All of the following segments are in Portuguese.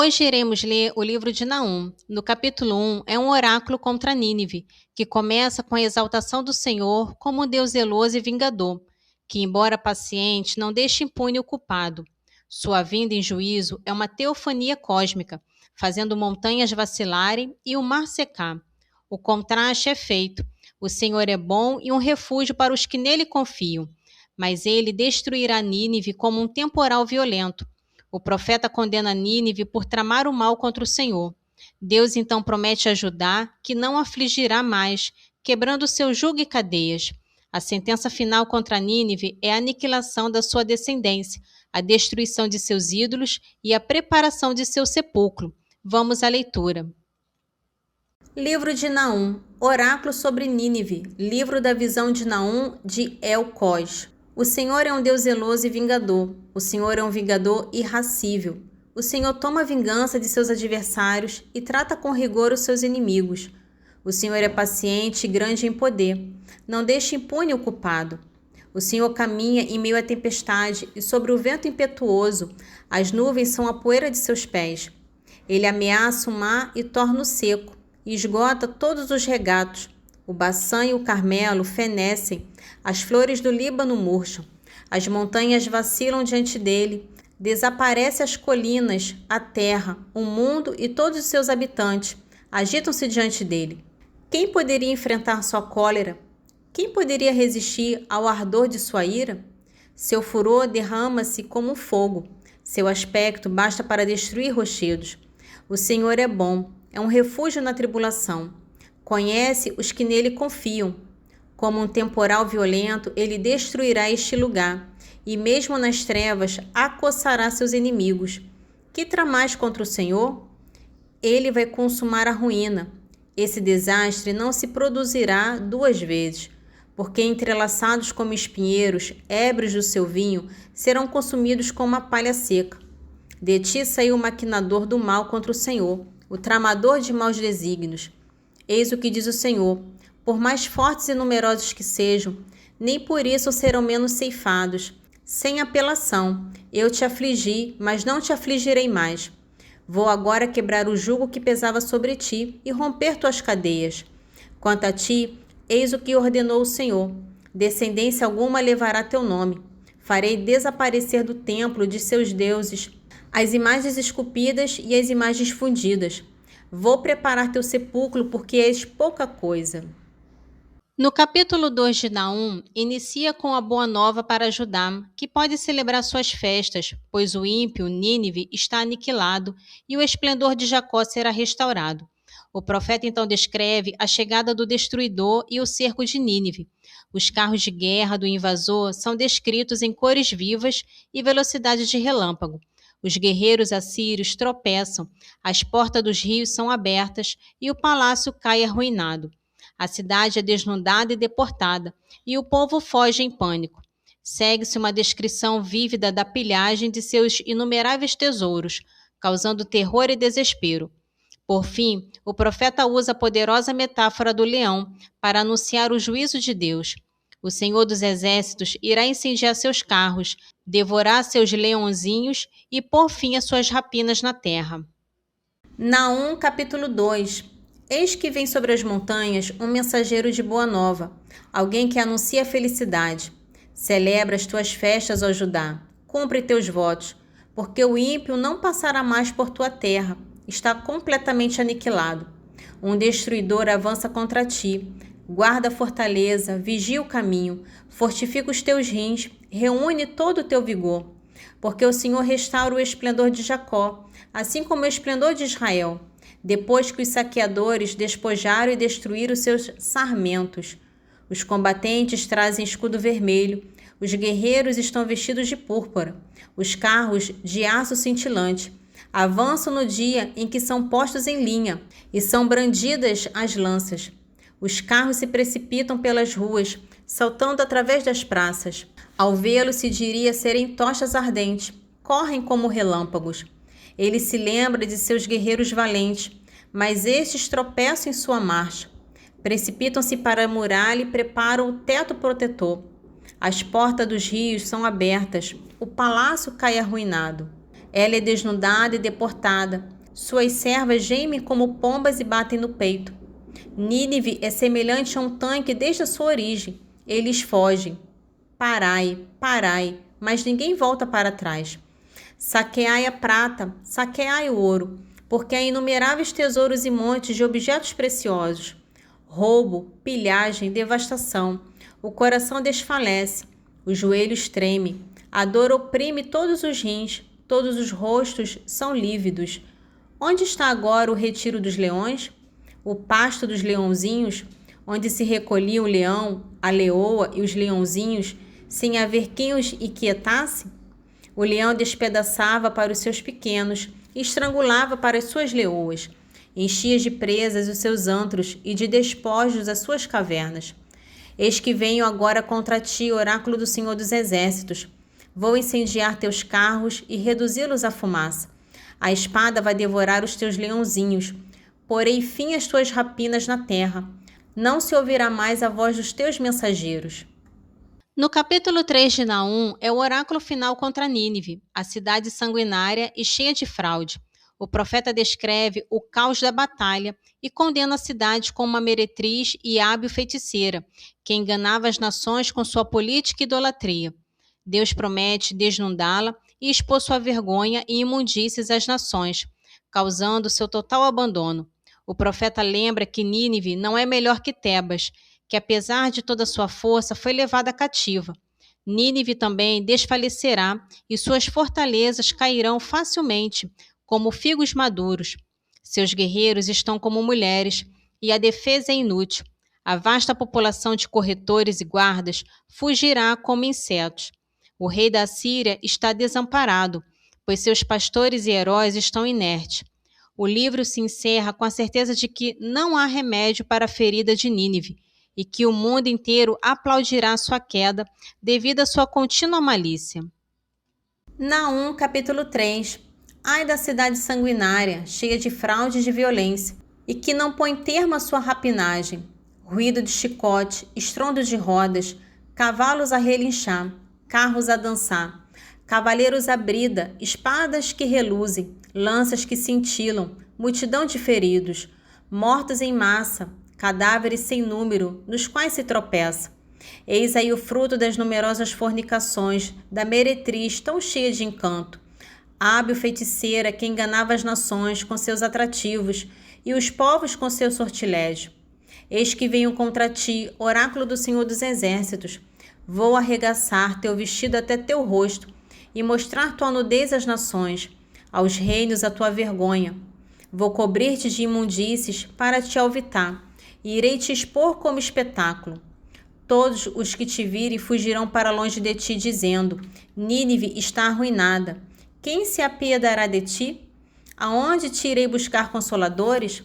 Hoje iremos ler o livro de Naum. No capítulo 1, é um oráculo contra Nínive, que começa com a exaltação do Senhor como um Deus zeloso e vingador, que, embora paciente, não deixa impune o culpado. Sua vinda em juízo é uma teofania cósmica, fazendo montanhas vacilarem e o mar secar. O contraste é feito. O Senhor é bom e um refúgio para os que nele confiam, mas ele destruirá Nínive como um temporal violento. O profeta condena Nínive por tramar o mal contra o Senhor. Deus então promete ajudar, que não afligirá mais, quebrando seu jugo e cadeias. A sentença final contra Nínive é a aniquilação da sua descendência, a destruição de seus ídolos e a preparação de seu sepulcro. Vamos à leitura. Livro de Naum, Oráculo sobre Nínive, livro da visão de Naum de Elcós. O Senhor é um Deus zeloso e vingador. O Senhor é um vingador irracível. O Senhor toma vingança de seus adversários e trata com rigor os seus inimigos. O Senhor é paciente e grande em poder. Não deixa impune o culpado. O Senhor caminha em meio à tempestade e sobre o vento impetuoso. As nuvens são a poeira de seus pés. Ele ameaça o mar e torna-o seco, e esgota todos os regatos. O Baçã e o Carmelo fenecem, as flores do Líbano murcham, as montanhas vacilam diante dele, desaparecem as colinas, a terra, o mundo e todos os seus habitantes, agitam-se diante dele. Quem poderia enfrentar sua cólera? Quem poderia resistir ao ardor de sua ira? Seu furor derrama-se como um fogo, seu aspecto basta para destruir rochedos. O Senhor é bom, é um refúgio na tribulação. Conhece os que nele confiam. Como um temporal violento, ele destruirá este lugar, e mesmo nas trevas acossará seus inimigos. Que tramais contra o Senhor? Ele vai consumar a ruína. Esse desastre não se produzirá duas vezes, porque entrelaçados como espinheiros, ébrios do seu vinho, serão consumidos como a palha seca. De ti saiu o maquinador do mal contra o Senhor, o tramador de maus desígnios. Eis o que diz o Senhor: por mais fortes e numerosos que sejam, nem por isso serão menos ceifados. Sem apelação, eu te afligi, mas não te afligirei mais. Vou agora quebrar o jugo que pesava sobre ti e romper tuas cadeias. Quanto a ti, eis o que ordenou o Senhor: descendência alguma levará teu nome. Farei desaparecer do templo de seus deuses as imagens esculpidas e as imagens fundidas. Vou preparar teu sepulcro, porque és pouca coisa. No capítulo 2 de Naum, inicia com a boa nova para Judá, que pode celebrar suas festas, pois o ímpio Nínive está aniquilado e o esplendor de Jacó será restaurado. O profeta então descreve a chegada do destruidor e o cerco de Nínive. Os carros de guerra do invasor são descritos em cores vivas e velocidade de relâmpago. Os guerreiros assírios tropeçam, as portas dos rios são abertas e o palácio cai arruinado. A cidade é desnudada e deportada, e o povo foge em pânico. Segue-se uma descrição vívida da pilhagem de seus inumeráveis tesouros, causando terror e desespero. Por fim, o profeta usa a poderosa metáfora do leão para anunciar o juízo de Deus. O Senhor dos Exércitos irá incendiar seus carros, devorar seus leãozinhos e pôr fim às suas rapinas na terra. Naum, capítulo 2. Eis que vem sobre as montanhas um mensageiro de boa nova, alguém que anuncia a felicidade. Celebra as tuas festas, ó Judá, cumpre teus votos, porque o ímpio não passará mais por tua terra, está completamente aniquilado. Um destruidor avança contra ti. Guarda a fortaleza, vigia o caminho, fortifica os teus rins, reúne todo o teu vigor. Porque o Senhor restaura o esplendor de Jacó, assim como o esplendor de Israel, depois que os saqueadores despojaram e destruíram os seus sarmentos. Os combatentes trazem escudo vermelho, os guerreiros estão vestidos de púrpura, os carros de aço cintilante. Avançam no dia em que são postos em linha e são brandidas as lanças. Os carros se precipitam pelas ruas, saltando através das praças. Ao vê-lo se diria serem tochas ardentes, correm como relâmpagos. Ele se lembra de seus guerreiros valentes, mas estes tropeçam em sua marcha. Precipitam-se para a muralha e preparam o teto protetor. As portas dos rios são abertas, o palácio cai arruinado. Ela é desnudada e deportada, Suas servas gemem como pombas e batem no peito. Nínive é semelhante a um tanque desde a sua origem. Eles fogem. Parai, parai, mas ninguém volta para trás. Saqueai a prata, saqueai o ouro, porque há inumeráveis tesouros e montes de objetos preciosos. Roubo, pilhagem, devastação. O coração desfalece, os joelhos tremem, a dor oprime todos os rins, todos os rostos são lívidos. Onde está agora o retiro dos leões? O pasto dos leãozinhos, onde se recolhia o leão, a leoa e os leãozinhos, sem haver quem os inquietasse? O leão despedaçava para os seus pequenos e estrangulava para as suas leoas. Enchia de presas os seus antros e de despojos as suas cavernas. Eis que venho agora contra ti, oráculo do Senhor dos Exércitos. Vou incendiar teus carros e reduzi-los à fumaça. A espada vai devorar os teus leãozinhos. Porei fim às tuas rapinas na terra. Não se ouvirá mais a voz dos teus mensageiros. No capítulo 3 de Naum é o oráculo final contra Nínive, a cidade sanguinária e cheia de fraude. O profeta descreve o caos da batalha e condena a cidade como uma meretriz e hábil feiticeira, que enganava as nações com sua política e idolatria. Deus promete desnudá-la e expor sua vergonha e imundícies às nações, causando seu total abandono. O profeta lembra que Nínive não é melhor que Tebas, que apesar de toda sua força foi levada cativa. Nínive também desfalecerá e suas fortalezas cairão facilmente, como figos maduros. Seus guerreiros estão como mulheres, e a defesa é inútil. A vasta população de corretores e guardas fugirá como insetos. O rei da Síria está desamparado, pois seus pastores e heróis estão inertes. O livro se encerra com a certeza de que não há remédio para a ferida de Nínive, e que o mundo inteiro aplaudirá sua queda devido à sua contínua malícia. Naum, capítulo 3. Ai da cidade sanguinária, cheia de fraude e de violência, e que não põe termo à sua rapinagem. Ruído de chicote, estrondo de rodas, cavalos a relinchar, carros a dançar, cavaleiros a brida, espadas que reluzem, lanças que cintilam, multidão de feridos, mortos em massa, cadáveres sem número, nos quais se tropeça. Eis aí o fruto das numerosas fornicações, da meretriz tão cheia de encanto. Hábil feiticeira que enganava as nações com seus atrativos e os povos com seu sortilégio. Eis que venho contra ti, oráculo do Senhor dos Exércitos. Vou arregaçar teu vestido até teu rosto e mostrar tua nudez às nações, aos reinos a tua vergonha. Vou cobrir-te de imundícies para te alvitar, e irei te expor como espetáculo. Todos os que te virem fugirão para longe de ti, dizendo: Nínive está arruinada. Quem se apiedará de ti? Aonde te irei buscar consoladores?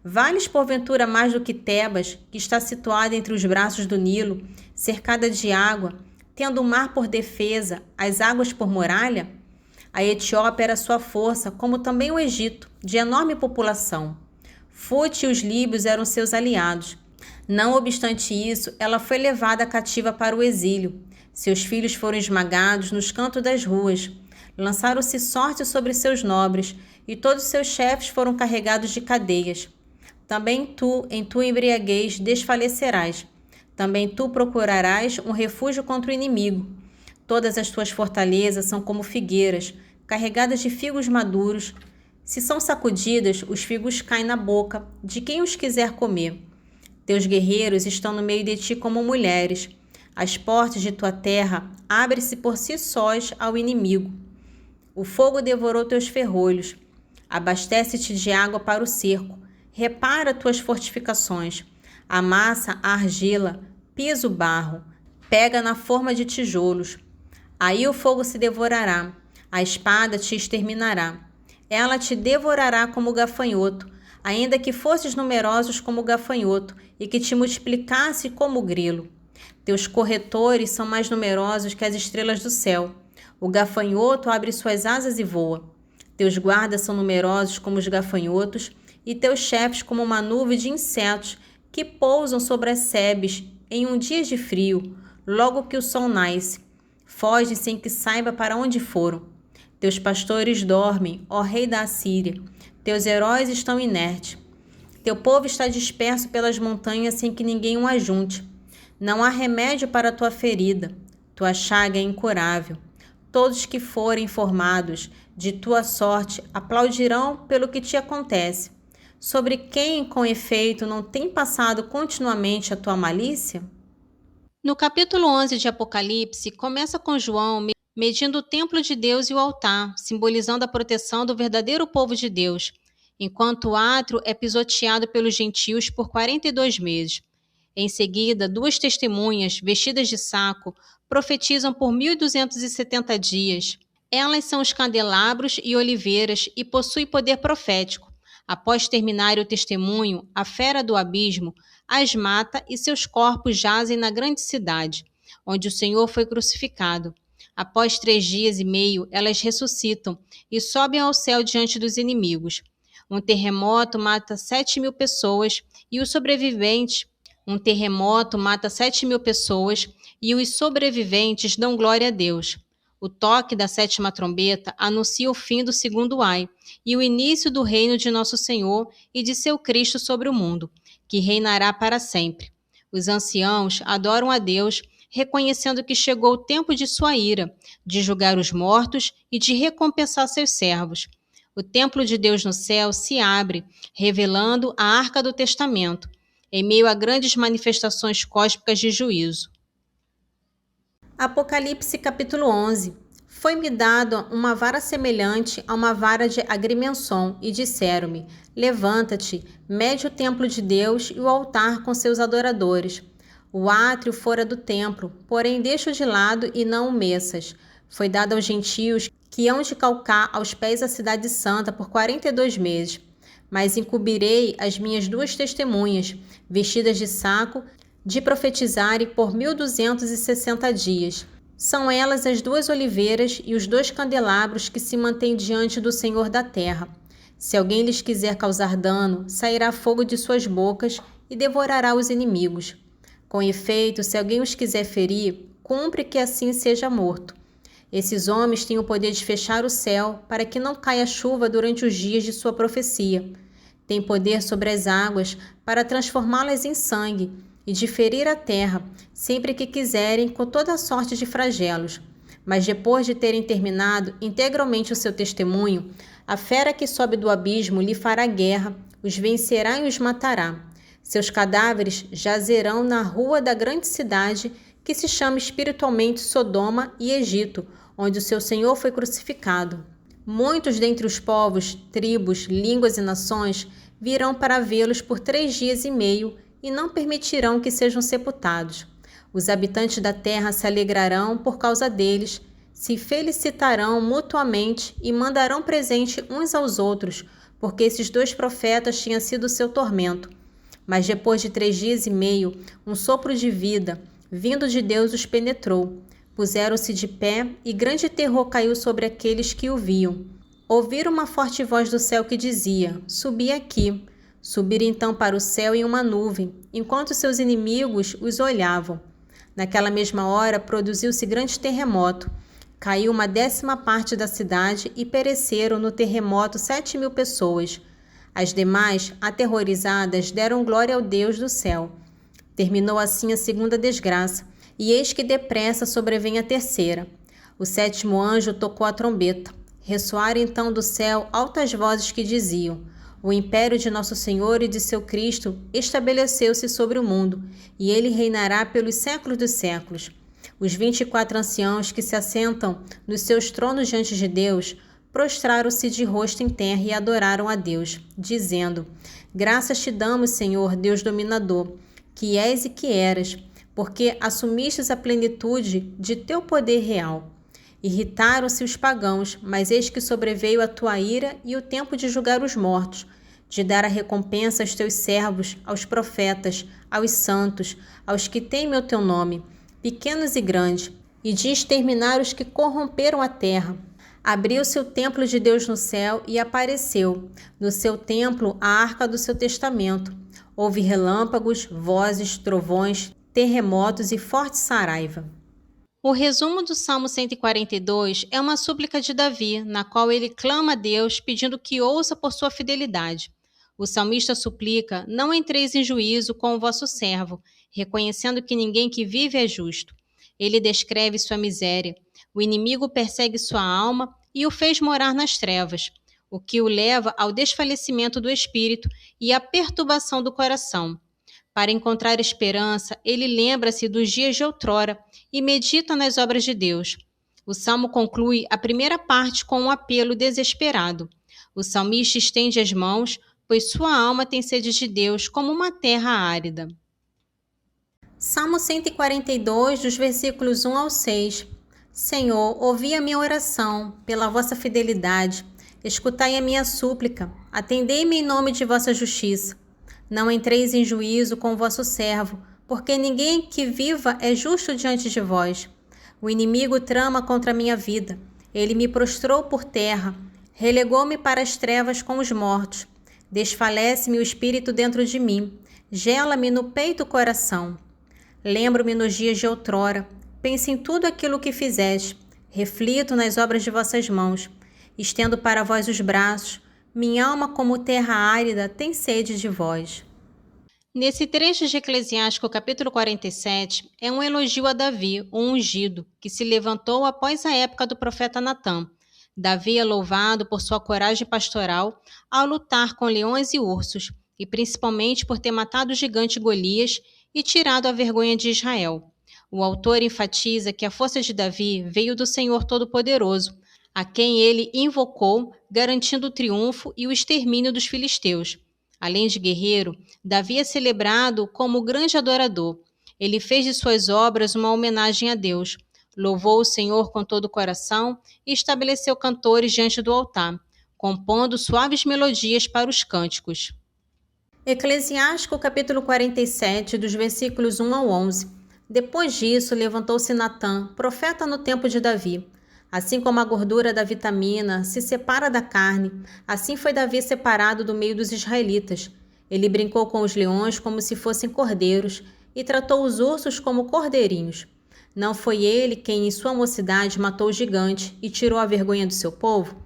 Vales porventura mais do que Tebas, que está situada entre os braços do Nilo, cercada de água, tendo o mar por defesa, as águas por muralha? A Etiópia era sua força, como também o Egito, de enorme população. Fute e os líbios eram seus aliados. Não obstante isso, ela foi levada cativa para o exílio. Seus filhos foram esmagados nos cantos das ruas. Lançaram-se sorte sobre seus nobres, e todos seus chefes foram carregados de cadeias. Também tu, em tua embriaguez, desfalecerás. Também tu procurarás um refúgio contra o inimigo. Todas as tuas fortalezas são como figueiras, carregadas de figos maduros. Se são sacudidas, os figos caem na boca de quem os quiser comer. Teus guerreiros estão no meio de ti como mulheres. As portas de tua terra abrem-se por si sós ao inimigo. O fogo devorou teus ferrolhos. Abastece-te de água para o cerco. Repara tuas fortificações. Amassa a argila, pisa o barro. Pega na forma de tijolos. Aí o fogo se devorará. A espada te exterminará. Ela te devorará como gafanhoto, ainda que fosses numerosos como gafanhoto e que te multiplicasse como grilo. Teus corretores são mais numerosos que as estrelas do céu. O gafanhoto abre suas asas e voa. Teus guardas são numerosos como os gafanhotos e teus chefes como uma nuvem de insetos que pousam sobre as sebes em um dia de frio, logo que o sol nasce. Fogem sem que saiba para onde foram. Teus pastores dormem, ó rei da Assíria. Teus heróis estão inertes. Teu povo está disperso pelas montanhas sem que ninguém o ajunte. Não há remédio para a tua ferida. Tua chaga é incurável. Todos que forem informados de tua sorte aplaudirão pelo que te acontece. Sobre quem, com efeito, não tem passado continuamente a tua malícia? No capítulo 11 de Apocalipse, começa com João medindo o templo de Deus e o altar, simbolizando a proteção do verdadeiro povo de Deus, enquanto o átrio é pisoteado pelos gentios por 42 meses. Em seguida, duas testemunhas, vestidas de saco, profetizam por 1270 dias. Elas são os candelabros e oliveiras e possuem poder profético. Após terminar o testemunho, a fera do abismo as mata e seus corpos jazem na grande cidade, onde o Senhor foi crucificado. Após 3 dias e meio, elas ressuscitam e sobem ao céu diante dos inimigos. Um terremoto mata 7.000 pessoas e os sobreviventes. E os sobreviventes dão glória a Deus. O toque da 7ª trombeta anuncia o fim do 2º ai e o início do reino de nosso Senhor e de seu Cristo sobre o mundo, que reinará para sempre. Os anciãos adoram a Deus, reconhecendo que chegou o tempo de sua ira, de julgar os mortos e de recompensar seus servos. O templo de Deus no céu se abre, revelando a Arca do Testamento, em meio a grandes manifestações cósmicas de juízo. Apocalipse capítulo 11. Foi-me dado uma vara semelhante a uma vara de Agrimensom, e disseram-me: levanta-te, mede o templo de Deus e o altar com seus adoradores. O átrio fora do templo, porém deixa-o de lado e não o meças. Foi dado aos gentios que hão de calcar aos pés a cidade santa por 42 meses. Mas encobrirei as minhas 2 testemunhas, vestidas de saco, de profetizarem por 1260 dias. São elas as 2 oliveiras e os 2 candelabros que se mantêm diante do Senhor da terra. Se alguém lhes quiser causar dano, sairá fogo de suas bocas e devorará os inimigos. Com efeito, se alguém os quiser ferir, cumpre que assim seja morto. Esses homens têm o poder de fechar o céu para que não caia chuva durante os dias de sua profecia. Têm poder sobre as águas para transformá-las em sangue e de ferir a terra, sempre que quiserem, com toda sorte de flagelos. Mas depois de terem terminado integralmente o seu testemunho, a fera que sobe do abismo lhe fará guerra, os vencerá e os matará. Seus cadáveres jazerão na rua da grande cidade, que se chama espiritualmente Sodoma e Egito, onde o seu Senhor foi crucificado. Muitos dentre os povos, tribos, línguas e nações virão para vê-los por 3 dias e meio e não permitirão que sejam sepultados. Os habitantes da terra se alegrarão por causa deles, se felicitarão mutuamente e mandarão presente uns aos outros, porque esses 2 profetas tinham sido seu tormento. Mas depois de 3 dias e meio, um sopro de vida, vindo de Deus, os penetrou. Puseram-se de pé e grande terror caiu sobre aqueles que o viam. Ouviram uma forte voz do céu que dizia: subi aqui. Subiram então para o céu em uma nuvem, enquanto seus inimigos os olhavam. Naquela mesma hora produziu-se grande terremoto. Caiu 1/10 parte da cidade e pereceram no terremoto 7.000 pessoas. As demais, aterrorizadas, deram glória ao Deus do céu. Terminou assim a 2ª desgraça, e eis que depressa sobrevém a 3ª. O 7º anjo tocou a trombeta. Ressoaram então do céu altas vozes que diziam: o império de nosso Senhor e de seu Cristo estabeleceu-se sobre o mundo, e ele reinará pelos séculos dos séculos. Os 24 anciãos que se assentam nos seus tronos diante de Deus prostraram-se de rosto em terra e adoraram a Deus, dizendo: graças te damos, Senhor, Deus dominador, que és e que eras, porque assumistes a plenitude de teu poder real. Irritaram-se os pagãos, mas eis que sobreveio a tua ira e o tempo de julgar os mortos, de dar a recompensa aos teus servos, aos profetas, aos santos, aos que temem o teu nome, pequenos e grandes, e de exterminar os que corromperam a terra. Abriu-se o templo de Deus no céu e apareceu, no seu templo, a arca do seu testamento. Houve relâmpagos, vozes, trovões, terremotos e forte saraiva. O resumo do Salmo 142 é uma súplica de Davi, na qual ele clama a Deus pedindo que ouça por sua fidelidade. O salmista suplica: não entreis em juízo com o vosso servo, reconhecendo que ninguém que vive é justo. Ele descreve sua miséria. O inimigo persegue sua alma e o fez morar nas trevas, o que o leva ao desfalecimento do espírito e à perturbação do coração. Para encontrar esperança, ele lembra-se dos dias de outrora e medita nas obras de Deus. O salmo conclui a primeira parte com um apelo desesperado. O salmista estende as mãos, pois sua alma tem sede de Deus como uma terra árida. Salmo 142, dos versículos 1 ao 6. Senhor, ouvi a minha oração, pela vossa fidelidade. Escutai a minha súplica. Atendei-me em nome de vossa justiça. Não entreis em juízo com o vosso servo, porque ninguém que viva é justo diante de vós. O inimigo trama contra a minha vida. Ele me prostrou por terra, relegou-me para as trevas com os mortos. Desfalece-me o espírito dentro de mim, gela-me no peito o coração. Lembro-me nos dias de outrora, penso em tudo aquilo que fizeste, reflito nas obras de vossas mãos, estendo para vós os braços, minha alma como terra árida tem sede de vós. Nesse trecho de Eclesiástico, capítulo 47, é um elogio a Davi, o ungido, que se levantou após a época do profeta Natã. Davi é louvado por sua coragem pastoral ao lutar com leões e ursos, e principalmente por ter matado o gigante Golias e tirado a vergonha de Israel. O autor enfatiza que a força de Davi veio do Senhor Todo-Poderoso, a quem ele invocou, garantindo o triunfo e o extermínio dos filisteus. Além de guerreiro, Davi é celebrado como grande adorador. Ele fez de suas obras uma homenagem a Deus, louvou o Senhor com todo o coração e estabeleceu cantores diante do altar, compondo suaves melodias para os cânticos. Eclesiástico capítulo 47, dos versículos 1 ao 11. Depois disso, levantou-se Natã, profeta no tempo de Davi. Assim como a gordura da vitamina se separa da carne, assim foi Davi separado do meio dos israelitas. Ele brincou com os leões como se fossem cordeiros e tratou os ursos como cordeirinhos. Não foi ele quem em sua mocidade matou o gigante e tirou a vergonha do seu povo?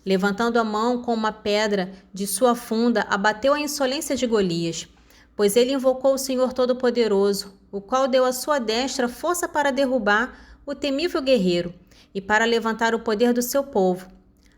Levantando a mão com uma pedra de sua funda, abateu a insolência de Golias, pois ele invocou o Senhor Todo-Poderoso, o qual deu à sua destra força para derrubar o temível guerreiro e para levantar o poder do seu povo.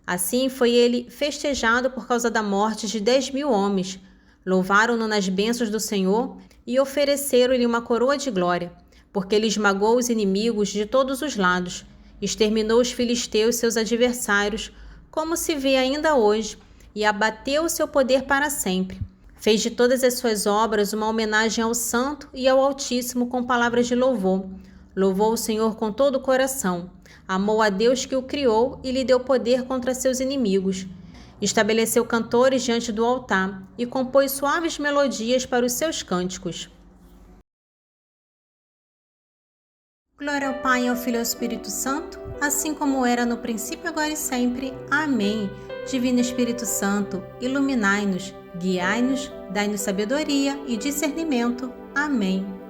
Assim foi ele festejado por causa da morte de 10.000 homens. Louvaram-no nas bênçãos do Senhor e ofereceram-lhe uma coroa de glória, porque ele esmagou os inimigos de todos os lados, exterminou os filisteus, seus adversários, como se vê ainda hoje, e abateu o seu poder para sempre. Fez de todas as suas obras uma homenagem ao Santo e ao Altíssimo com palavras de louvor. Louvou o Senhor com todo o coração. Amou a Deus que o criou e lhe deu poder contra seus inimigos. Estabeleceu cantores diante do altar e compôs suaves melodias para os seus cânticos. Glória ao Pai, ao Filho e ao Espírito Santo, assim como era no princípio, agora e sempre. Amém. Divino Espírito Santo, iluminai-nos, guiai-nos, dai-nos sabedoria e discernimento. Amém.